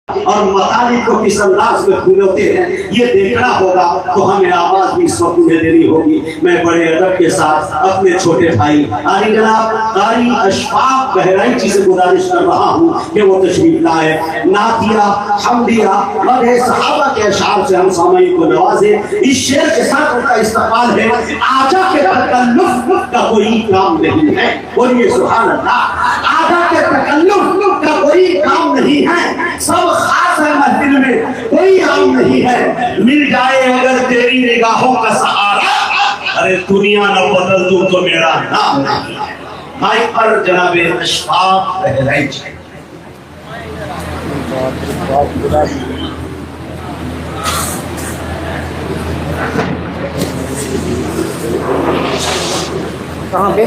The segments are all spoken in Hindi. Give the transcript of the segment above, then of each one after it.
और मतालिब को किस अंदाज में फूलोते हैं ये देखना होगा, तो हमें आवाज भी इस वक्त में देनी होगी। मैं बड़े अदब के साथ अपने छोटे भाई कारी जनाब कारी अशफाक बहराइची से गुजारिश कर रहा हूँ कि वो तशरीफ लाए, नातिया हमदिया मदह सहाबा के अशार से हम सामईन को नवाजे। इस शेर के साथ उनका इस्तकबाल है, आजा के तकल्लुफ का कोई काम नहीं है। बोलिए सुभान अल्लाह। आजा के तकल्लुफ का कोई काम नहीं है, सब खास है महफिल में, कोई आम नहीं है। मिल जाए अगर तेरी निगाहों का सहारा, अरे दुनिया न बदल दूं तो मेरा नाम नहीं है। माइक पर जनाबे अशफाक बहराइची। कहाँ पे?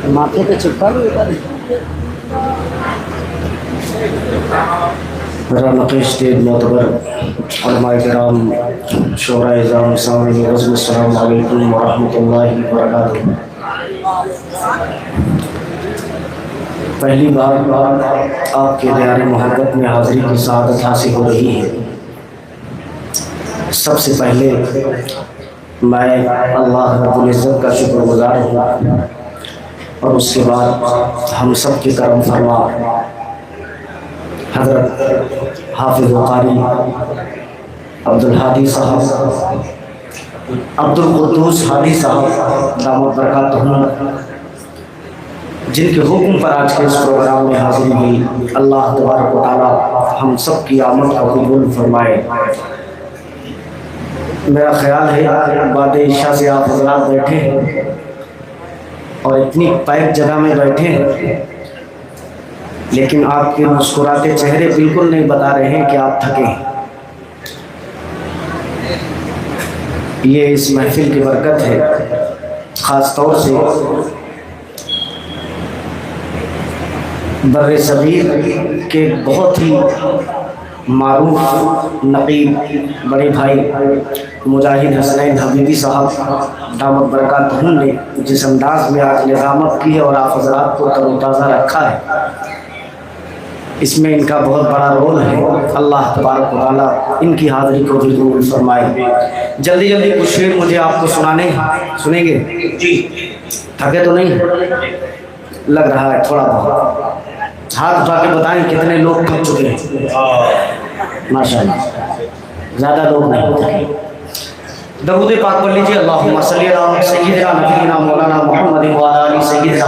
माथे पे चिपका लो रौनक़ स्टेज मोतबर उलमाए किराम शोराए इज़ाम सामईन अस्सलामु अलैकुम व रहमतुल्लाहि व बरकातुहू। पहली बार आपके दयारे मोहब्बत में हाज़िरी की सआदत हासिल हो रही है। सबसे पहले मैं अल्लाह रब्बुल इज़्ज़त का शुक्रगुज़ार हूँ और उसके बाद हम सब की करम फरमा हज़रत हाफिज़ कारी अब्दुल हादी साहब, अब्दुल कुद्दूस हादी साहब दामत बरकातुहू, जिनके हुक्म पर आज के इस प्रोग्राम में हाजिर हुई। अल्लाह तबारक व तआला हम सब की आमद को कबूल फरमाए। मेरा ख्याल है बाद इशा से आप हज़रात बैठे हैं और इतनी पैक जगह में बैठे हैं, लेकिन आपके मुस्कुराते चेहरे बिल्कुल नहीं बता रहे हैं कि आप थके हैं। ये इस महफिल की बरकत है। ख़ास तौर से बर्रे सगीर के बहुत ही मारूफ नकीब बड़े भाई मुजाहिद हसनैन हबीबी साहब दामत बरकातुहू ने जिस अंदाज में आज निज़ामत की है और आप हज़रात को तरोताज़ा रखा है, इसमें इनका बहुत बड़ा रोल है। अल्लाह तबारक व तआला इनकी हाज़िरी को भी कबूल फरमाए। जल्दी जल्दी कुछ शेर मुझे आपको सुनाने, सुनेंगे जी? थके तो नहीं लग रहा है? थोड़ा बहुत हाथ उठा के बताएं कितने लोग थक चुके हैं। माशाअल्लाह, ज़्यादा लोग नहीं थके। दरूद पाक पढ़ लीजिए। अल्लाहुम्मा सल्ली अला सय्यिदिना नबीना मौलाना मुहम्मदिन व अला आलि सय्यिदिना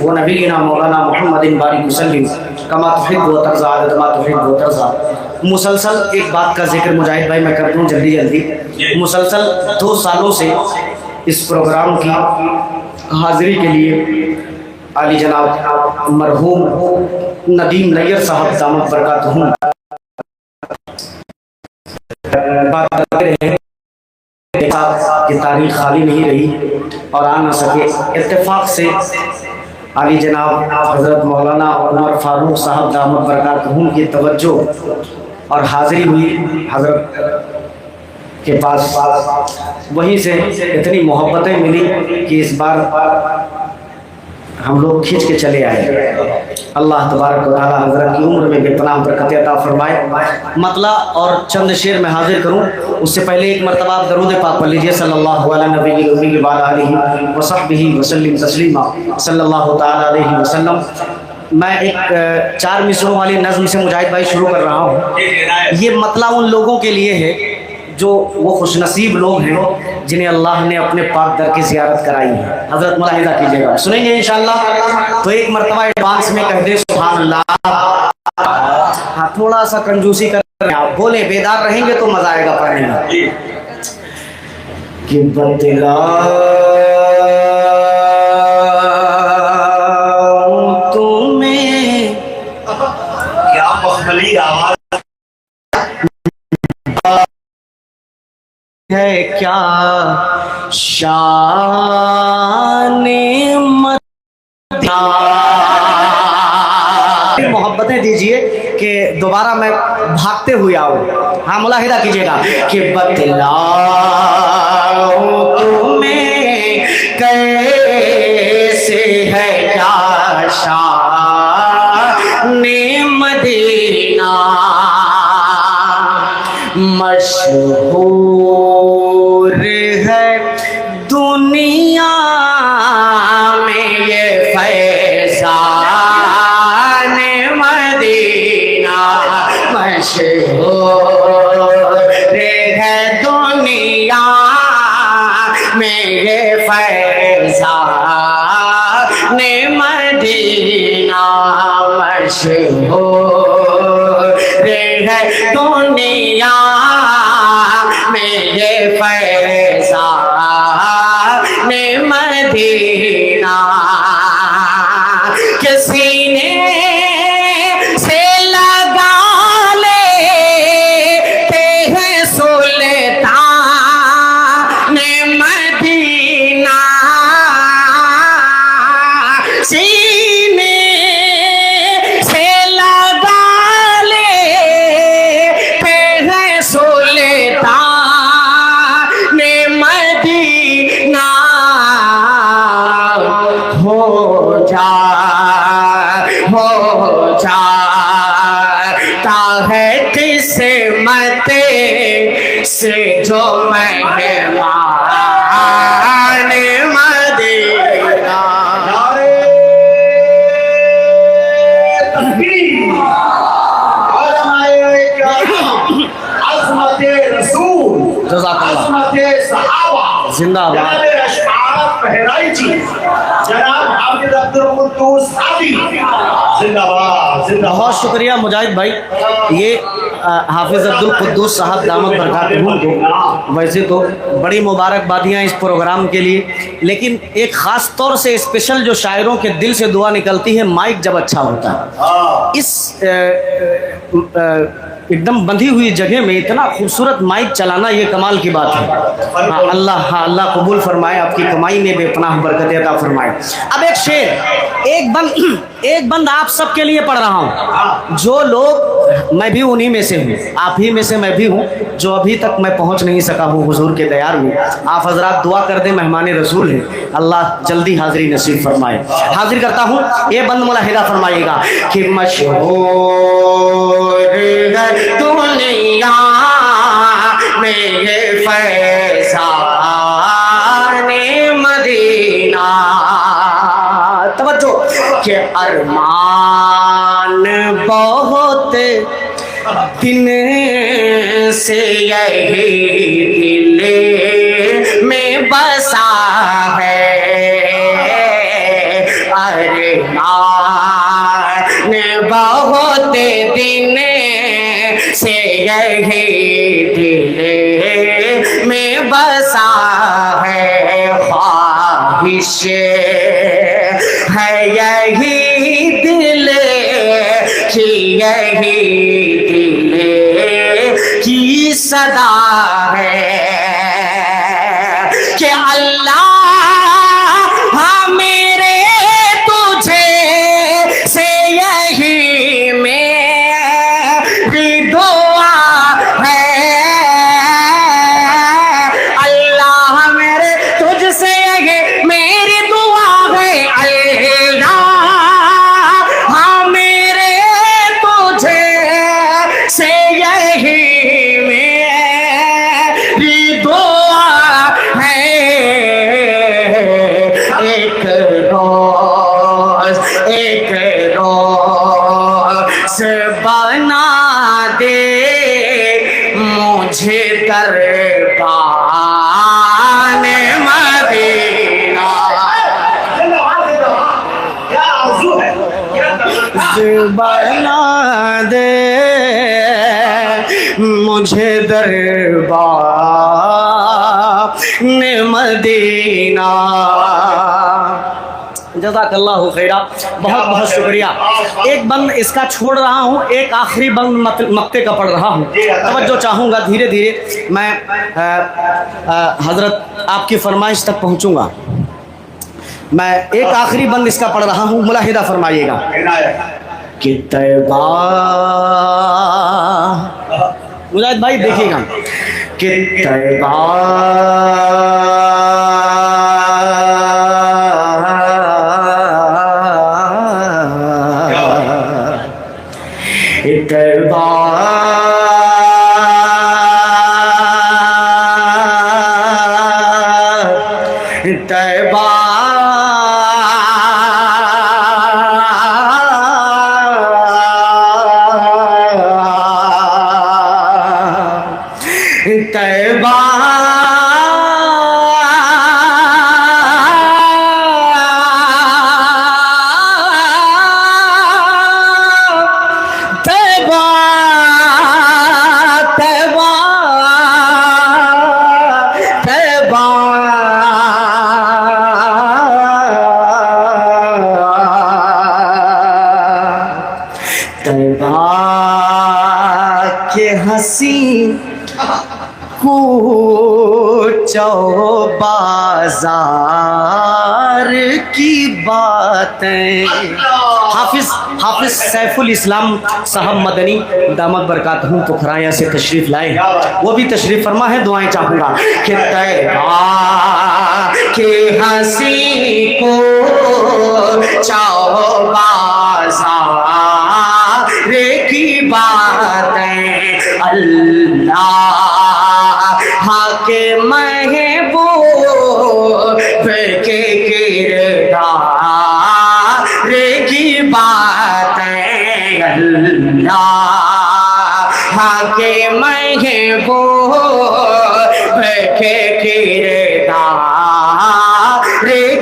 व नबीना मौलाना मुहम्मदिन बारिक वसल्लिम कमा तुहिब्बु व तर्ज़ा कमा तुहिब्बु व तर्ज़ा। मुसलसल एक बात का जिक्र मुजाहिद भाई मैं कर दूँ जल्दी जल्दी। मुसलसल 2 सालों से इस प्रोग्राम की हाज़िरी के लिए आली जनाब मरहूम नदीम नैयर साहब दामत बरकातुहू की तारीख खाली नहीं रही और आ न सके। इत्तेफाक से आली जनाब हज़रत मौलाना उमर फारूक साहब दामत बरकातुहू की तवज्जो और हाज़िरी हुई हज़रत के पास। वहीं से इतनी मोहब्बतें मिली कि इस बार हम लोग खींच के चले आए। अल्लाह तबारक व तआला हज़रत की उम्र में बेपनाह बरकत अता फरमाए। मतला और चंद शेर में हाजिर करूँ, उससे पहले एक मरतबा आप दरूद पाक पढ़ लीजिए सल्लल्लाहु अलैहि व आलिहि व सहबिहि वसल्लम तस्लीमा सल्लल्लाहु तआला अलैहि वसल्लम। मैं एक 4 मिसरों वाली नज़्म से मुजाहिद भाई शुरू कर रहा हूँ। ये मतला उन लोगों के लिए है जो वो खुशनसीब लोग हैं जिन्हें अल्लाह ने अपने पाक दर की ज़ियारत कराई है। हज़रत मुलाहिज़ा कीजिएगा, सुनेंगे इंशाअल्लाह। तो एक मरतबा एडवांस में कह दे सुभान अल्लाह। हाँ, थोड़ा सा कंजूसी कर आप बोले, बेदार रहेंगे तो मज़ा आएगा पढ़ने में। कि बतला तुम्हें क्या मखमली आवाज है क्या शान मदीना। मोहब्बत बोलने दीजिए कि दोबारा मैं भागते हुए आऊँ। हाँ मुलाहिदा कीजिएगा कि बतलाऊं तुम्हें कैसे है क्या शान-ए मदीना, मशहूर है दुनिया में ये फैज़ान मदीना, मशहूर है दुनिया में ये फैज़ान मदीना, मशहूर है दुनिया में ये फैज़ान मदीना, के सीने से लगा लेते हैं सुल्तान मदीना, सीने से लगा लेते हैं सुल्तान मदीना, हो जाता है किस्मत से जो मेहमान मदीना। नारे तकबीर, अज़मत रसूल, जज़ाकल्लाह। अज़मत सहाबा, जिंदाबाद। जनाब अशआत बहराई जी, जनाब हाफिज अब्दुल कुद्दूस सादी, जिंदाबाद जिंदाबाद। बहुत शुक्रिया मुजाहिद भाई। ये हाफिज अब्दुल कुद्दूस साहब दामद बरकातहू को वैसे तो बड़ी मुबारकबादियाँ इस प्रोग्राम के लिए, लेकिन एक ख़ास तौर से स्पेशल जो शायरों के दिल से दुआ निकलती है माइक जब अच्छा होता है। इस एकदम बंधी हुई जगह में इतना खूबसूरत माइक चलाना ये कमाल की बात है। हाँ अल्लाह कबूल फरमाए, आपकी कमाई में बेपनाह बरकत अता फरमाए। अब एक शेर, एक बंद आप सबके लिए पढ़ रहा हूँ। जो लोग, मैं भी उन्हीं में से हूँ, आप ही में से मैं भी हूँ, जो अभी तक मैं पहुँच नहीं सका हूँ हुजूर के दयार में। आप हजरात दुआ कर दें, मेहमान रसूल हैं, अल्लाह जल्दी हाजिरी नसीब फरमाए। हाजिर करता हूँ, ये बंद मुलाहिदा फरमाइएगा कि मशहूर है दुनिया में ये फैज़ान मदीना, तवज्जो के अरमान बहुत दिन से यही दिल में बसा है, अरमान बहुत दिन से यही दिल में बसा है, ख्वाहिश है यही दिल की, यही दिल की सदा है कि अल्लाह मेरे तुझे से यही मेरी दुआ है, अल्लाह मेरे तुझसे यही मेरी दुआ है, अल्लाह मेरे तुझे से यही मेरी दुआ है, एक रोज़ बना दे मुझे दरबान मदीना, क्या आरज़ू है, क्या बना दे मुझे दरबान मदीना। जज़ाकल्लाहु खैरा, बहुत बहुत शुक्रिया। एक बंद इसका छोड़ रहा हूँ, एक आखिरी बंद मक्ते का पढ़ रहा हूँ। तवज्जो चाहूँगा, धीरे धीरे मैं हज़रत आपकी फरमाइश तक पहुँचूँगा। मैं एक आखिरी बंद इसका पढ़ रहा हूँ, मुलाहिदा फरमाइएगा। कि तैबा, मुजाहिद भाई देखिएगा, कि तैबा तैबा तैबा तैबा तैबा तैबा तैबा तैबा के हंसी पूछो बाजार की बातें। हाफिज सैफुल इस्लाम साहब मदनी दामद बरकातहू पुखराया से तशरीफ लाए, वो भी तशरीफ फरमा है। दुआएं चाहूँगा कि तैबा के हंसी को चाहो बाजार की बातें, अल्लाह के महबूब के किरदार की बातें, अल्लाह के महबूब के किरदार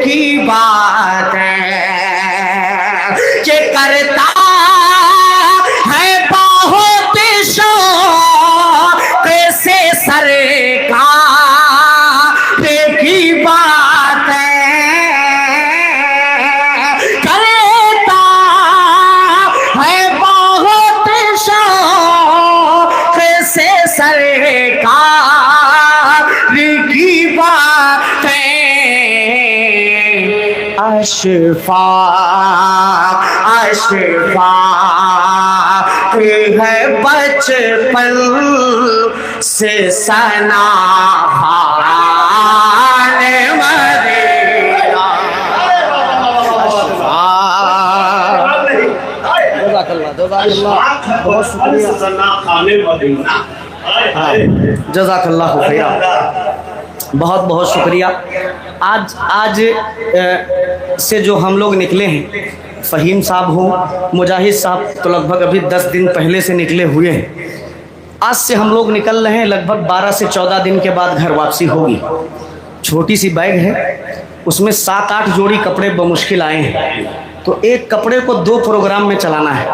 की बातें, के करता है बहुत शौक़ से सरकार की बातें, करता है बहुत शौक़ से सरकार की बातें। अशफाक अशफाक है बचपन से सना खाने मदीना। बहुत शुक्रिया। जज़ाकल्लाहु खैरा, बहुत बहुत शुक्रिया। आज से जो हम लोग निकले हैं, फ़हीम साहब हो, मुजाहिद साहब तो लगभग अभी 10 दिन पहले से निकले हुए हैं। आज से हम लोग निकल रहे हैं, लगभग 12 से 14 दिन के बाद घर वापसी होगी। छोटी सी बैग है, उसमें 7-8 जोड़ी कपड़े बमुश्किल आए हैं, तो एक कपड़े को 2 प्रोग्राम में चलाना है।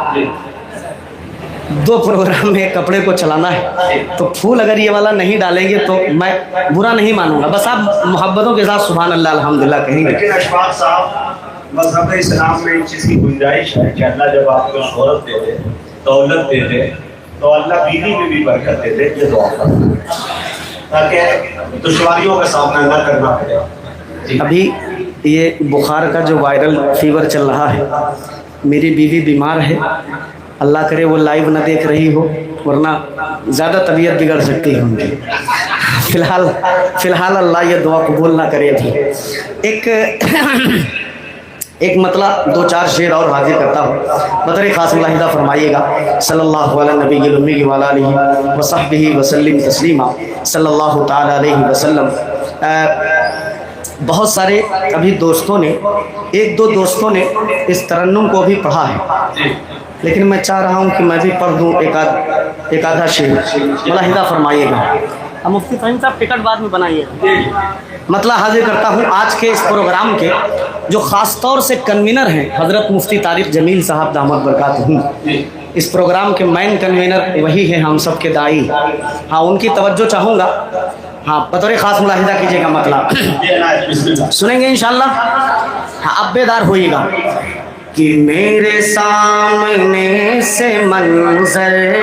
2 प्रोग्राम में एक कपड़े को चलाना है, तो फूल अगर ये वाला नहीं डालेंगे तो मैं बुरा नहीं मानूंगा। बस आप मोहब्बतों के साथ सुभान अल्लाह अल्हम्दुलिल्लाह कहेंगे। लेकिन अशफाक साहब, मज़हब इस्लाम में एक चीज़ की गुंजाइश है कि अल्लाह जब आपको शोहरत दे दे, दौलत दे दे, तो अल्लाह बीवी में भी बरकत दे दे। ये दुआ करना ताकि दुश्वारियों का सामना न करना पड़े। अभी ये बुखार का जो वायरल फीवर चल रहा है, मेरी बीवी बीमार है, अल्लाह करे वो लाइव ना देख रही हो, वरना ज़्यादा तबीयत बिगड़ सकती है उनकी। फ़िलहाल अल्लाह ये दुआ कबूल ना करे। अभी एक मतलब 2-4 शेर और हाजिर करता हूँ। बदर ख़ास मुलाहिदा फरमाइएगा। सल्लल्लाहु अला नबील उम्मी व आलिहि व सहबिहि वसल्लम तस्लीमा सल्लल्लाहु ताला अलैहि वसल्लम। बहुत सारे अभी दोस्तों ने, 1-2 दोस्तों ने इस तरन्नुम को भी पढ़ा है, लेकिन मैं चाह रहा हूँ कि मैं भी पढ़ दूँ एक आधा शेर। मुलाहिदा फरमाइएगा। अब मुफ्ती फ़हीम साहब टिकट बाद में बनाइए। मतलब हाजिर करता हूँ आज के इस प्रोग्राम के जो ख़ास तौर से कन्वीनर हैं, हज़रत मुफ्ती तारिक जमील साहब दामद बरकातहू। इस प्रोग्राम के मेन कन्वीनर वही हैं, हम सब के दाई। हाँ, उनकी तवज्जो चाहूँगा। हाँ, बतौर ख़ास मुलाहिदा कीजिएगा, मतलब सुनेंगे इंशाअल्लाह। हाँ, आप बेदार होइएगा कि मेरे सामने से मंजर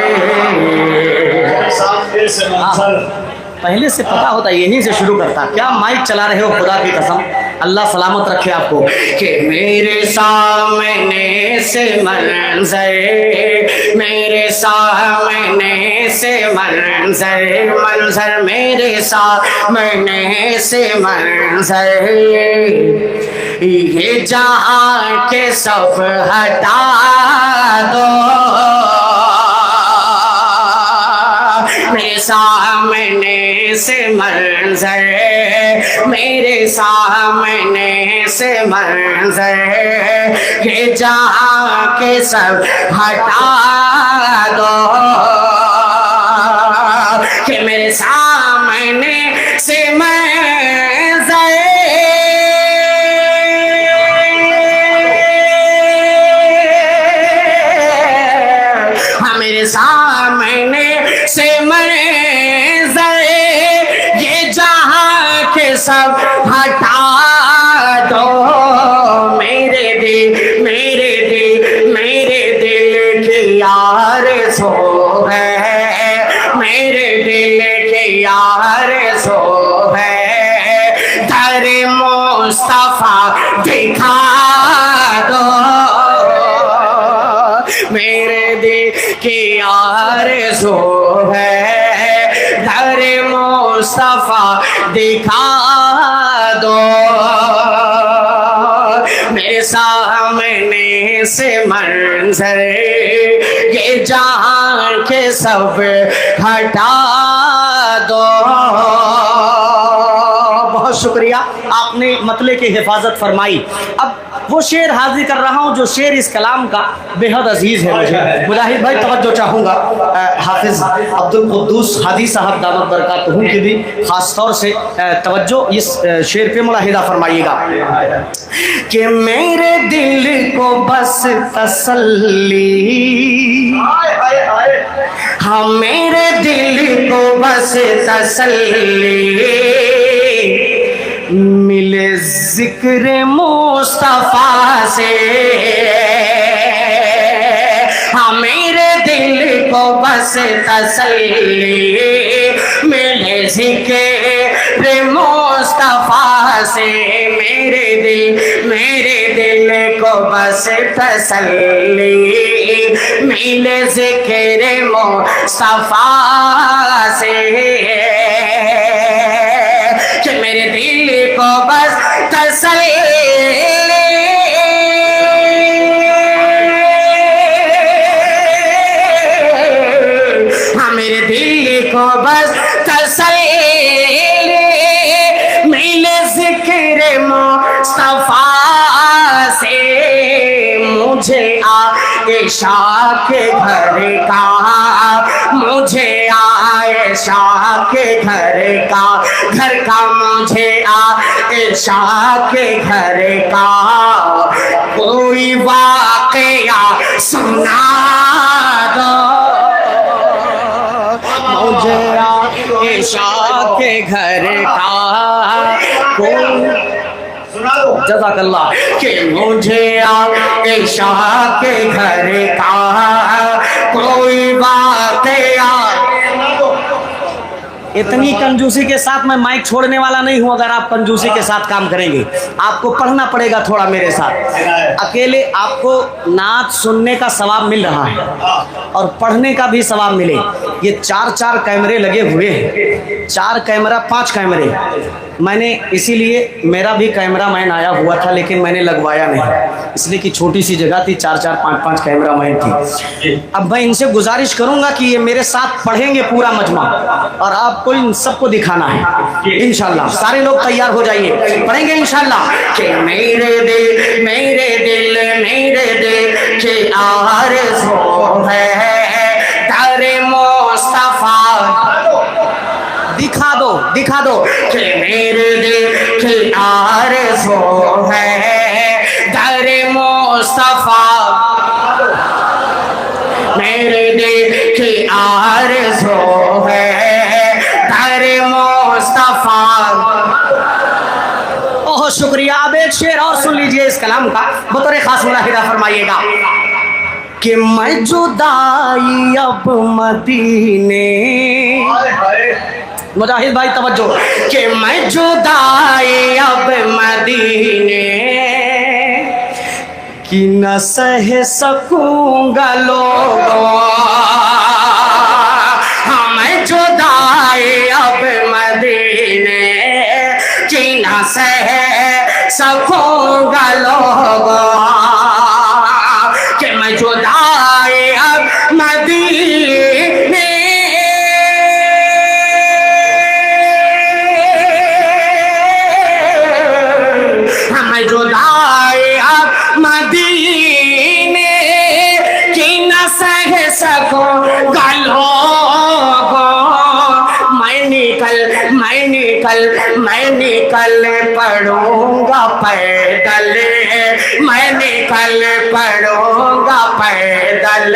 पहले से पता होता, यहीं से शुरू करता। क्या माइक चला रहे हो खुदा की कसम। अल्लाह सलामत रखे आपको। कि मेरे सामने से मंजर, मेरे सामने से मंजर, मंजर मेरे सामने से मंजर, ये जहाँ के सब हटा दो, मेरे सामने से मंजर, मेरे सामने से मंजर, ये जहाँ के सब हटा दो, कि मेरे सामने से मंजर, हाँ मेरे सामने से मंजर, ये जहाँ के सब हटा दो, मेरे दिल की आरज़ू है, मेरे दिल की आरज़ू है, दर मुस्तफा दिखा दो, मेरे दिल की आरज़ू है, दर मुस्तफा दिखा दो, मेरे सामने से मंजर, ये जहाँ के सब हटा दो। बहुत शुक्रिया, आपने मतले की हिफाजत फरमाई। अब वो शेर हाजिर कर रहा हूँ जो शेर इस कलाम का बेहद अजीज है मुझे। मुजाहिद भाई तवज्जो चाहूँगा, हाफिज अब्दुल कुद्दूस हादी साहब दामत बरकातहू की भी खास तौर से तवज्जो इस शेर पे मुलाहिदा फरमाइएगा। कि मेरे दिल को बस तसल्ली, हाँ मेरे दिल को बस तसल्ली, मिले जिक्र मुस्तफा से, हाँ मेरे दिल को बस तसल्ली, मिले जिक्र मुस्तफा से, मेरे दिल को बस तसल्ली, मिले जिक्र मुस्तफा से, कि मेरे दिल को बस तसल्ली, हाँ मेरे दिल को बस तसल्ली, मिले जिक्र मुस्तफा से, मुझे आयशा के घर का, मुझे आयशा के घर का मुझे आयशा के घर का कोई वाक़या सुना दो, मुझे आयशा के घर का कोई जज़ाकल्लाह, कि मुझे आयशा के घर का कोई वाक़या। इतनी कंजूसी के साथ मैं माइक छोड़ने वाला नहीं हूं। अगर आप कंजूसी के साथ काम करेंगे, आपको पढ़ना पड़ेगा थोड़ा मेरे साथ। अकेले आपको नात सुनने का सवाब मिल रहा है और पढ़ने का भी सवाब मिले। ये 4 कैमरे लगे हुए हैं, 4 कैमरा 5 कैमरे। मैंने इसीलिए मेरा भी कैमरा मैन आया हुआ था, लेकिन मैंने लगवाया नहीं, इसलिए कि छोटी सी जगह थी, 4 5 कैमरा मैन थी। अब मैं इनसे गुजारिश करूंगा कि ये मेरे साथ पढ़ेंगे पूरा मजमा और आपको इन सबको दिखाना है इंशाल्लाह। सारे लोग तैयार हो जाइए, पढ़ेंगे इंशाल्लाह। कि मेरे दिल के आरज़ू है, तारे मुस्तफा दिखा दो कि मेरे दिल की आरज़ू है, तारे मुस्तफा, मेरे दिल की आरज़ू है, तारे मुस्तफा। बहुत शुक्रिया। अब एक शेर और सुन लीजिए इस कलाम का, बतौर खास मुलाहिदा फरमाइएगा। कि मैं जुदाई अब मदीने मुजाहिद भाई तवज्जो कि मैं जुदाई अब मदीने कि न सह सकूंगा लोगों, हाँ मैं जुदाई अब मदीने कि न सह सकूंगा लोगों, कि मैं जुदाई अब मदीने मैं जुदाई अब मदीने की न सह सकूंगा लोगों, मैं निकल पड़ूंगा पैदल, मैं निकल पड़ूंगा पैदल,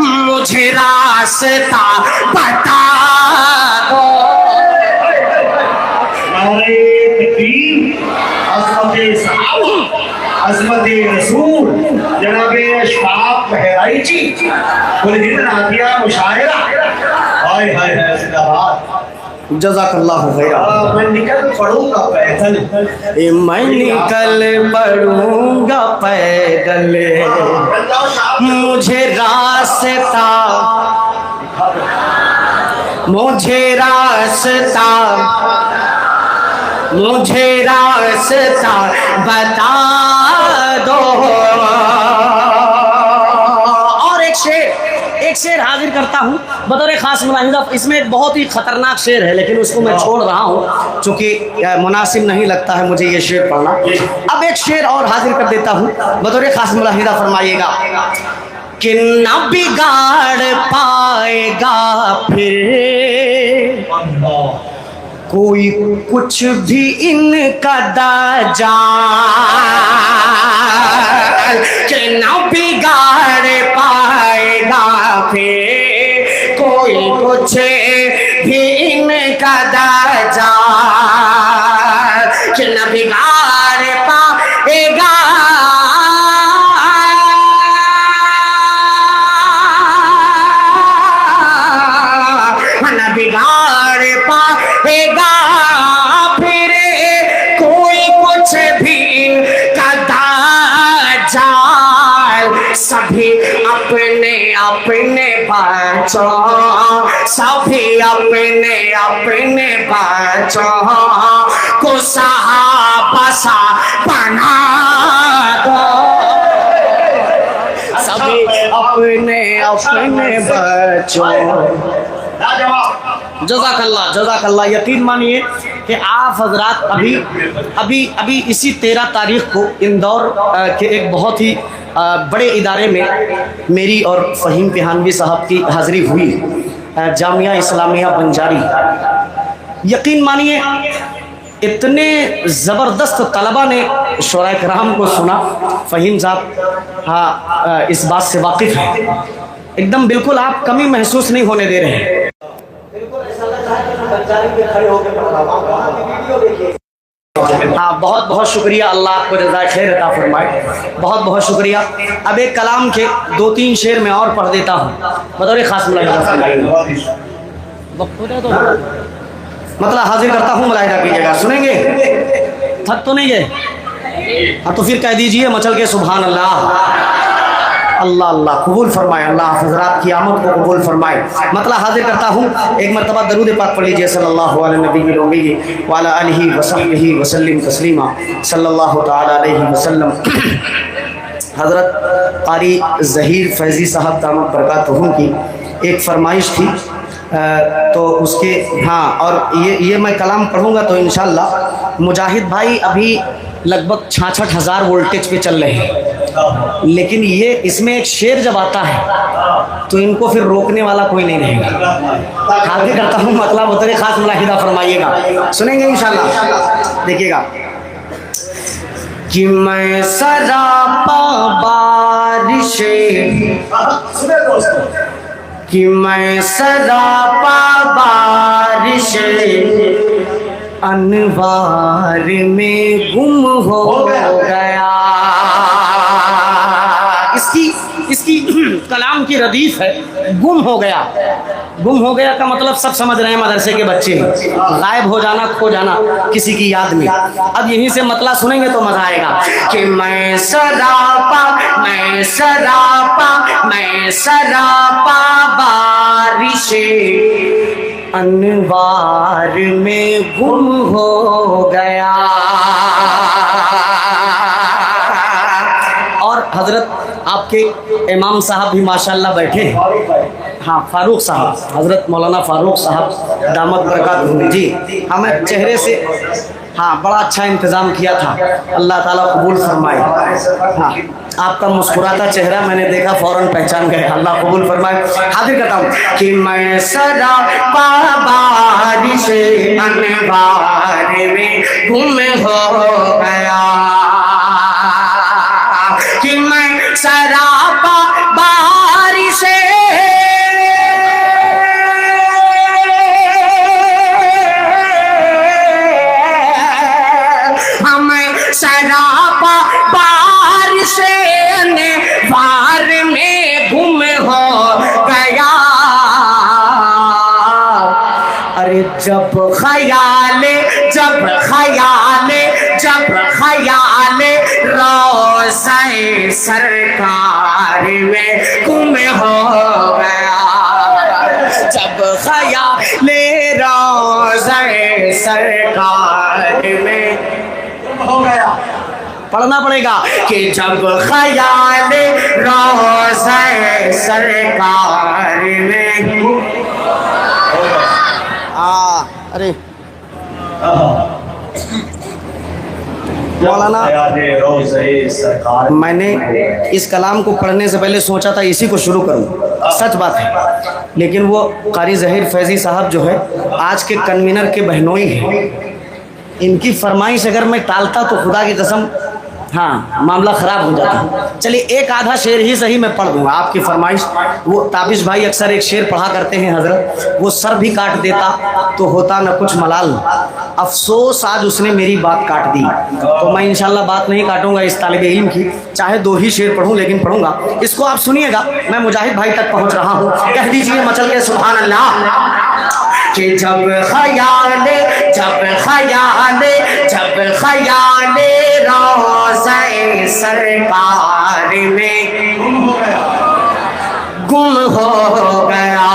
मुझे रास्ता बता दो। अज़मत रसूल जनाब अशफाक बहराई जी बोले जितना दिया मुशायरा, हाय हाय हाय जिंदाबाद, जज़ाकल्लाहु खैरा। मैं निकल पड़ूंगा पैदल, मैं निकल पड़ूंगा पैदल, मुझे रास्ता बता दो। और एक शेर हाजिर करता हूँ बतौर खास मुलाहिज़ा। इसमें एक बहुत ही खतरनाक शेर है, लेकिन उसको मैं छोड़ रहा हूँ चूँकि मुनासिब नहीं लगता है मुझे ये शेर पढ़ना। अब एक शेर और हाजिर कर देता हूँ बतौर खास मुलाहिज़ा, फरमाइएगा कि न बिगाड़ पाएगा फिर कोई कुछ भी इनका दाजाल, कि न बिगाड़ पाएगा फिर कोई कुछ भी इनका दाजाल, कि न बिगाड़ पाएगा बिगाड़ पाएगा फिर कोई कुछ भी कदा जाल, सभी अपने अपने बच्चों, सभी अपने अपने बच्चों को सहाबा सा बना दो, सभी अपने अपने बच्चों। जज़ाकल्लाह। यकीन मानिए कि आप हजरात अभी इसी 13 तारीख को इंदौर के एक बहुत ही बड़े इदारे में मेरी और फ़हीम पिहानवी साहब की हाज़िरी हुई, जामिया इस्लामिया बंजारी। यकीन मानिए इतने ज़बरदस्त तलबा ने शोरा कराम को सुना। फ़हीम साहब हाँ इस बात से वाकिफ़ है, एकदम बिल्कुल आप कमी महसूस नहीं होने दे रहे हैं। हाँ बहुत बहुत शुक्रिया, अल्लाह आपको जज़ाए खैर अता फरमाए, बहुत बहुत शुक्रिया। अब एक कलाम के 2-3 शेर में और पढ़ देता हूँ बतौर खास मतलब हाजिर करता हूँ, मुलाहिज़ा कीजिएगा, सुनेंगे? थक तो नहीं गए? हाँ तो फिर कह दीजिए मचल के सुभान अल्लाह। अल्लाह अल्लाह कबूल फरमाए, अल्लाह हज़रात की आमद को कबूल फरमाए। मतलब हाजिर करता हूँ, एक मरतबा दरूद पाक पढ़ लीजिए सल्लल्लाहु अलैहि नबी व अला आलिहि व सहबिहि व सल्लिम तस्लीमा सल्लल्लाहु तआला अलैहि वसल्लम। हज़रत क़ारी ज़हीर फैज़ी साहब दामत बरकातुहू की एक फरमाइश थी, तो उसके हाँ और ये मैं कलाम पढ़ूँगा तो इंशाअल्लाह। मुजाहिद भाई अभी लगभग 66,000 वोल्टेज पे चल रहे हैं, लेकिन ये इसमें एक शेर जब आता है तो इनको फिर रोकने वाला कोई नहीं रहेगा। आगे करता हूँ मतलब बतौर खास मुलाहिज़ा फरमाइएगा, सुनेंगे इंशाअल्लाह, देखिएगा। कि मैं सरापा बारिश, कि मैं सरापा बारिश अनवार में गुम हो गया। इसकी कलाम की रदीफ है, गुम हो गया। गुम हो गया का मतलब सब समझ रहे हैं, मदरसे के बच्चे हैं, गायब हो जाना, खो जाना किसी की याद में। अब यहीं से मतला सुनेंगे तो मजा आएगा कि मैं सरापा, मैं सरापा, मैं सरापा बारिशे अनवार में गुम हो गया। और हजरत आपके इमाम साहब भी माशाल्लाह बैठे हैं। हाँ, फारूक साहब, हजरत मौलाना फारूक साहब दामत बरकातहू जी, हमें चेहरे से हाँ बड़ा अच्छा इंतज़ाम किया था, अल्लाह ताला कबूल फरमाए। हाँ, आपका मुस्कुराता चेहरा मैंने देखा, फौरन पहचान गए, अल्लाह कबूल फरमाए। हाजिर करता हूँ कि मैं सरापा बारिश अनवार में गुम हो गया, कि मैं सरापा बारिश सरापा बारिश वार में गुम हो गया। अरे जब ख्याले, जब ख्याले, जब ख्याले रोज़े सरकार में गुम हो गया, जब ख्याले रोज़े सरकार में हो गया। पढ़ना पड़ेगा कि जब ख्याल रोज़े सरकार में। अरे मौलाना, मैंने इस कलाम को पढ़ने से पहले सोचा था इसी को शुरू करूं, सच बात है, लेकिन वो कारी ज़हीर फैज़ी साहब जो है आज के कन्वीनर के बहनोई हैं, इनकी फरमाइश अगर मैं टालता तो खुदा की कसम हाँ मामला ख़राब हो जाता। चलिए एक आधा शेर ही सही मैं पढ़ दूंगा आपकी फरमाइश। वो ताबिश भाई अक्सर एक शेर पढ़ा करते हैं हजरत, वो सर भी काट देता तो होता न कुछ मलाल, अफसोस आज उसने मेरी बात काट दी। तो मैं इंशाल्लाह बात नहीं काटूंगा इस तालिब इल्म की, चाहे दो ही शेर पढ़ूं लेकिन पढ़ूंगा। इसको आप सुनिएगा, मैं मुजाहिद भाई तक पहुँच रहा हूँ, कह दीजिए मचल के सुभान अल्लाह। कि जब ख़याले, जब ख़याले, जब ख़याले रोज़े सरकार में गुम हो गया।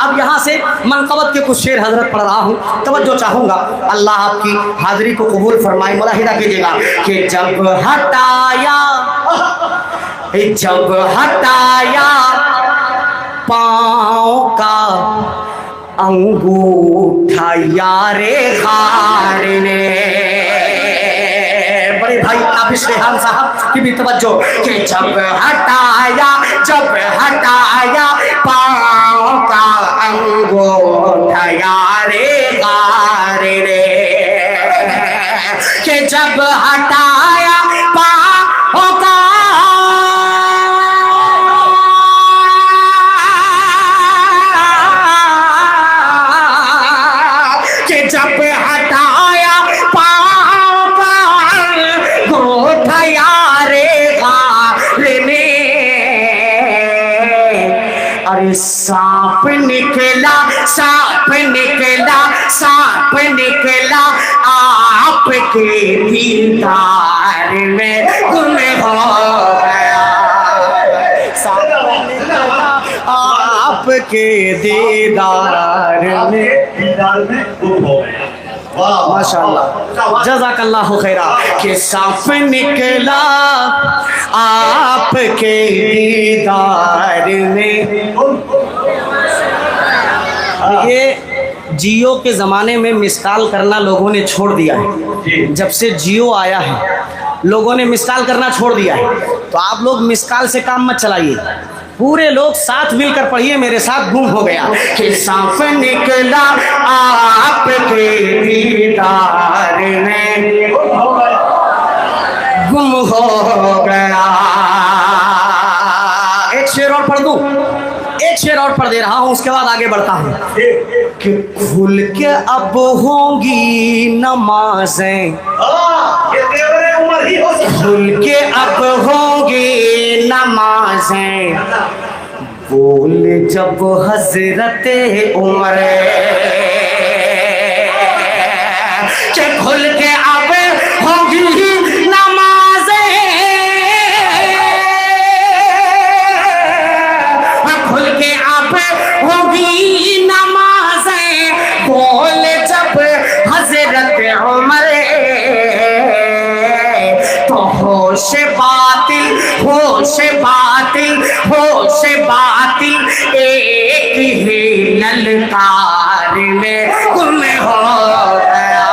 अब यहाँ से मनक़बत के कुछ शेर हजरत पढ़ रहा हूँ, तवज्जो चाहूँगा, अल्लाह आपकी हाज़िरी को कबूल फरमाए, मुलाहिदा कीजिएगा। कि जब हटाया, जब हटाया पाँव का अंगूठा यारे खार ने, बड़े भाई ताबिश रेहान साहब की भी तवज्जो। कि जब हटाया, जब हटाया पाँव का अंगूठा यारे खार ने, कि जब हटाया पाँव का जब हटाया पाँव का गोठा यारे गार ने, अरे सांप निकला, सांप निकला, सांप निकला आपके दीदार में गुम हो गया, सांप निकला आपके दीदार में गुम हो गया। माशाअल्लाह, जज़ाकल्लाहु खैरा। कि सांप निकला आपके दीदार में। ये जियो के ज़माने में मिस कॉल करना लोगों ने छोड़ दिया है। जब से जियो आया है लोगों ने मिस कॉल करना छोड़ दिया है, तो आप लोग मिस कॉल से काम मत चलाइए, पूरे लोग साथ मिलकर पढ़िए मेरे साथ। गुम हो गया कि सांप निकला आपके दीदार में गुम हो गया। एक शेर और पढ़ दूं, एक एक शेर और पढ़ दे रहा हूँ, उसके बाद आगे बढ़ता हूँ। कि खुल के अब होंगी नमाजें, ये तेवरे उम्र ही हो सकता खुल के अब होंगी नमाजें, बोल जब हजरत उमर, कि खुल के अब होंगी नमाजें, खुल के अब होगी नमाजें, बोल जब हजरत उमर, तो होश बातिल, होश बातिल, होश बातिल एक ही ललकार में गुम हो गया।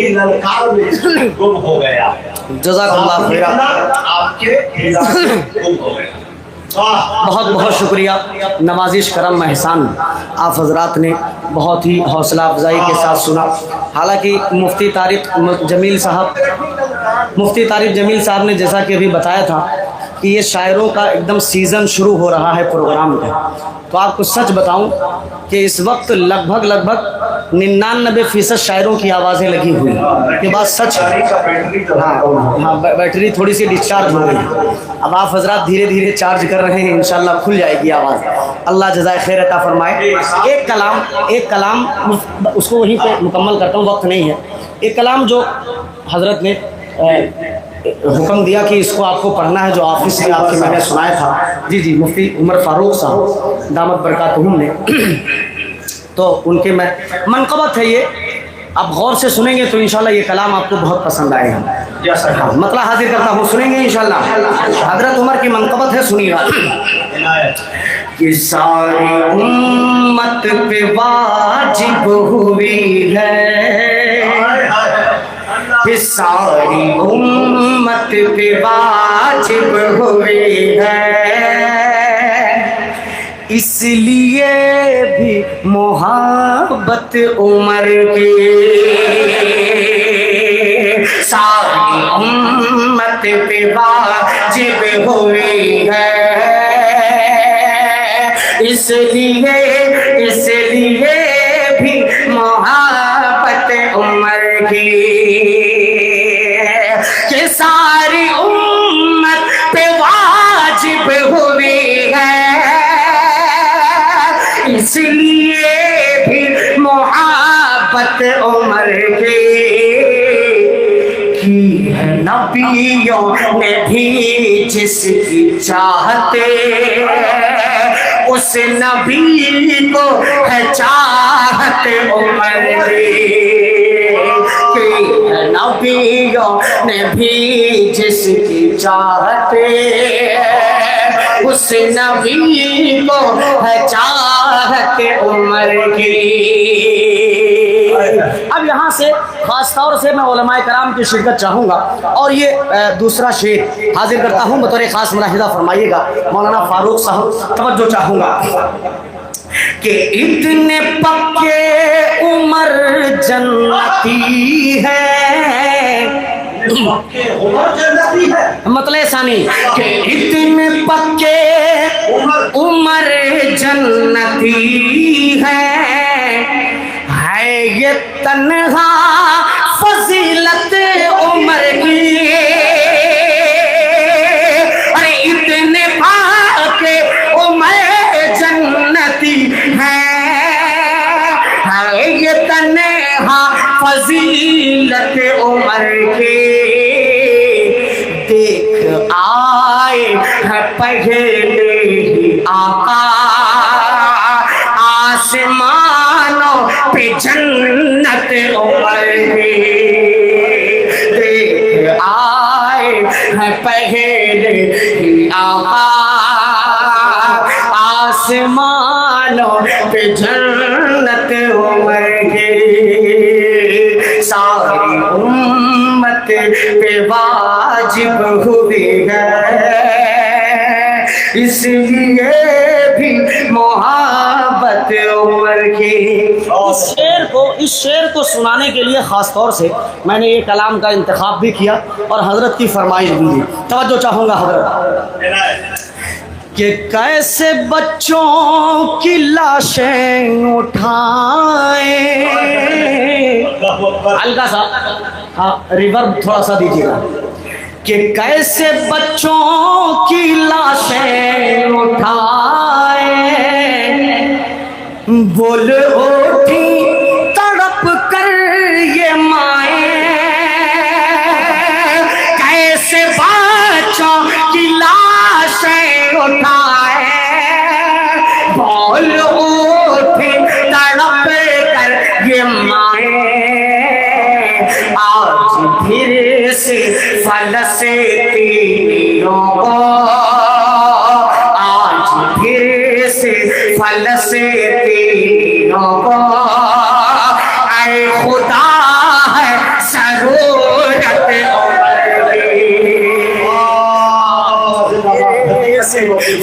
ललकार में गुम हो गया। जज़ाकल्लाह खैरा। आपके गुम हो गया। बहुत बहुत शुक्रिया, नवाजिश करम एहसान आप हजरात ने बहुत ही हौसला अफजाई के साथ सुना। हालांकि मुफ्ती तारिक जमील साहब ने जैसा कि अभी बताया था कि ये शायरों का एकदम सीज़न शुरू हो रहा है प्रोग्राम का, तो आपको सच बताऊं कि इस वक्त लगभग 99% शायरों की आवाज़ें लगी हुई हैं। ये बात सच है। हाँ, बैटरी थोड़ी सी डिस्चार्ज हो गई। अब आप हजरात धीरे धीरे चार्ज कर रहे हैं, इंशाल्लाह खुल जाएगी आवाज़। अल्लाह जज़ाए खैर अता फरमाए। एक कलाम उसको वहीं पे मुकम्मल करता हूँ, वक्त नहीं है। एक कलाम जो हजरत ने हुक्म दिया कि इसको आपको पढ़ना है, जो ऑफिस में आपके मैंने सुनाया था, जी मुफ्ती उमर फारूक साहब दामत बरकातहुम ने, तो उनके मैं मनक़बत है ये। आप गौर से सुनेंगे तो इंशाल्लाह ये कलाम आपको बहुत पसंद आएगा। हाँ, मतलब हाजिर करता हूँ, सुनेंगे इंशाल्लाह। हजरत उमर की मनक़बत है, सुनिएगा। कि सारी उम्मत पे वाजिब हुई है, कि सारी उम्मत पे वाजिब हुई है, इसलिए भी मोहब्बत उमर की सारी उम्मत पे वाजिब हुई है, इसलिए भी मोहब्बत उमर की, कि सारी उम्मत पे वाजिब हुई है, इसलिए भी मोहब्बत उमर की है नबियों ने भी जिसकी चाहते, उस नबी को है चाहत उमर की, नबियों ने भी जिसकी चाहते, उस नबी को है चाहत उमर की। अब यहाँ से खास तौर से मैं उलमाए कराम की शिरकत चाहूँगा, और ये दूसरा शेर हाजिर करता हूँ, बतौर खास मुलाहिज़ा फरमाइएगा। मौलाना फारूक साहब तवज्जो चाहूँगा कि इतने पक्के उमर जन्नती है, मतलब सानी कि इतने पक्के उमर जन्नती है ये तन्हा फजीलत उमर की, अरे इतने पाके उमर जन्नती है ये तन्हा फजीलत उमर की, देख आए है पहले ही आका आसमानों पे जन्नत उमर की, देख आए है पहले ही आका आसमानों पे जन्नत उमर की, सारी उम्मत पे वाजिब हुई है, इसलिए भी मोहब्बत उम्र की। इस शेर को सुनाने के लिए ख़ास तौर से मैंने ये कलाम का इंतखाब भी किया और हज़रत की फरमाइश भी दी। तवज्जो चाहूँगा हज़रत कि कैसे बच्चों की लाशें उठाए, हल्का सा हाँ रिवर्ब थोड़ा सा दीजिएगा, कि कैसे बच्चों की लाशें उठाए, बोल उठी तड़प कर ये माए, कैसे बच्चों की लाशें उठाए, बोल उठी तड़प कर ये माए, आज फिर से फलस्तीनियों को, आज फिर से फलस्तीनियों को ऐ खुदा है ज़रूरत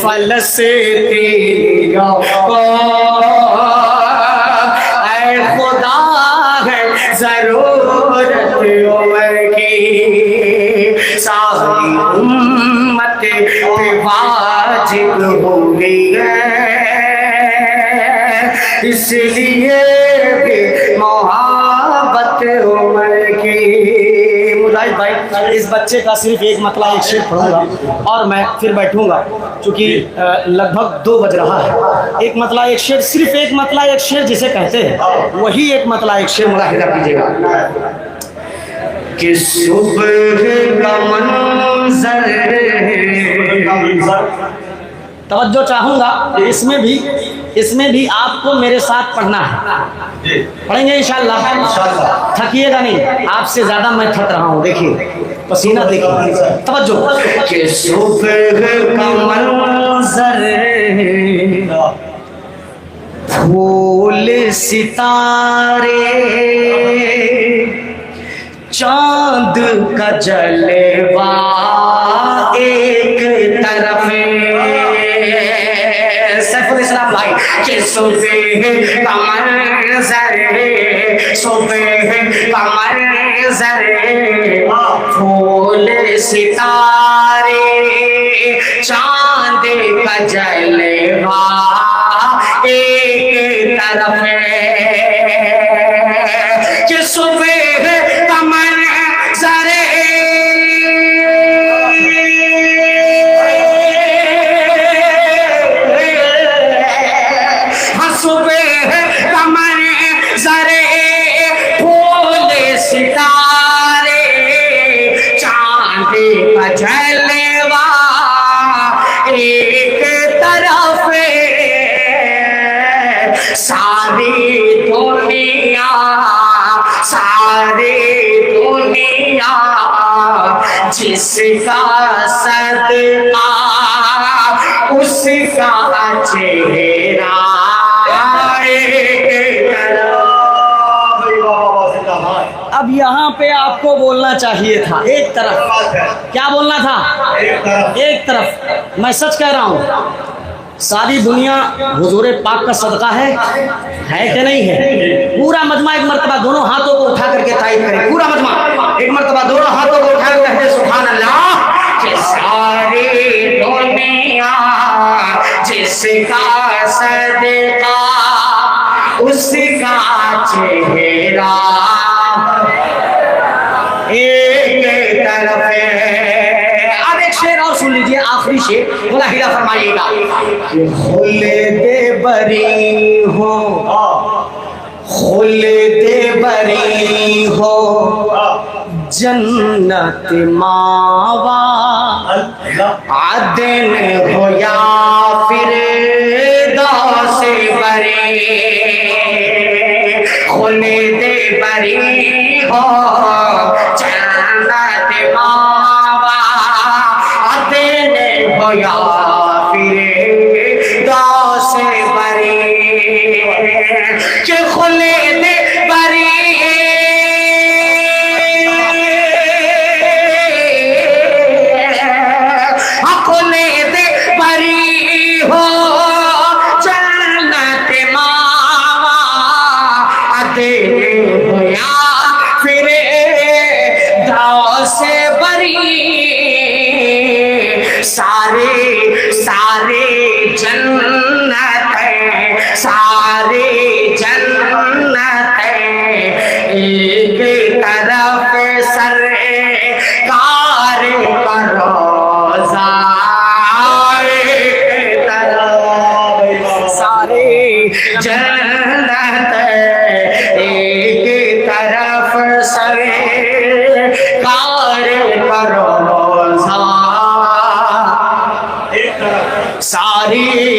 फलस्तीनियों को, ऐ खुदा है ज़रूरत उम्र की, सारी उम्मत पे वाजिब हो गई है, इसलिए भी मोहब्बत उम्र की। मुजाहिद भाई इस बच्चे का सिर्फ एक मतला एक शेर पढ़ूंगा और मैं फिर बैठूंगा, क्योंकि लगभग 2 बज रहा है। एक मतला एक शेर, सिर्फ एक मतला एक शेर जिसे कहते हैं, वही एक मतला एक शेर मुलाहिजा कीजिएगा कि सुबह का मंजर, तवज्जो चाहूँगा, इसमें भी आपको मेरे साथ पढ़ना है। पढ़ेंगे इंशाअल्लाह, थकिएगा नहीं, आपसे ज़्यादा मैं थक रहा हूँ, देखिए पसीना देखिए, तवज्जो कि सुबह का मंजर, फूल सितारे, चांद का जलवा एक तरफ, सैफुल इस्लाम भाई कि सुबह का मंजर, सुबह का मंजर, फूल सितारे, चांद का जलवा एक तरफ, कि सुबह का मंजर, सुबह का मंजर, फूल सितारे, चांद का जलवा एक तरफ, सारी दुनिया जिसका सदका उसका चेहरा अब यहाँ पे आपको बोलना चाहिए था एक तरफ, क्या बोलना था एक तरफ। मैं सच कह रहा हूँ, सारी दुनिया हुजूर पाक का सदका है कि नहीं है? पूरा मजमा एक मर्तबा दोनों हाथों को उठा करके तारीफ करें, पूरा मजमा एक मर्तबा दोनों हाथों को उठा करके कहते सुभान अल्लाह, कि सारी दुनिया जिसका सदका उसका चेहरा एक तरफ है। अब एक शेर और सुन लीजिए, आखिरी शेर, मुलाहिजा फरमाइएगा। खुलदे बरी हो, खुलदे बरी हो, जन्नत मावा, आदन हो या फिर दास बरी, खुलदे बरी हो, जन्नत मावा, आदन हो या फिर दास बरी, कि खुलदे बरी सारे जन्नत सारे जन्नत एक तरफ सरकार का रोज़ा एक तरफ सारे जन्नत एक तरफ सरकार का रोज़ा सारी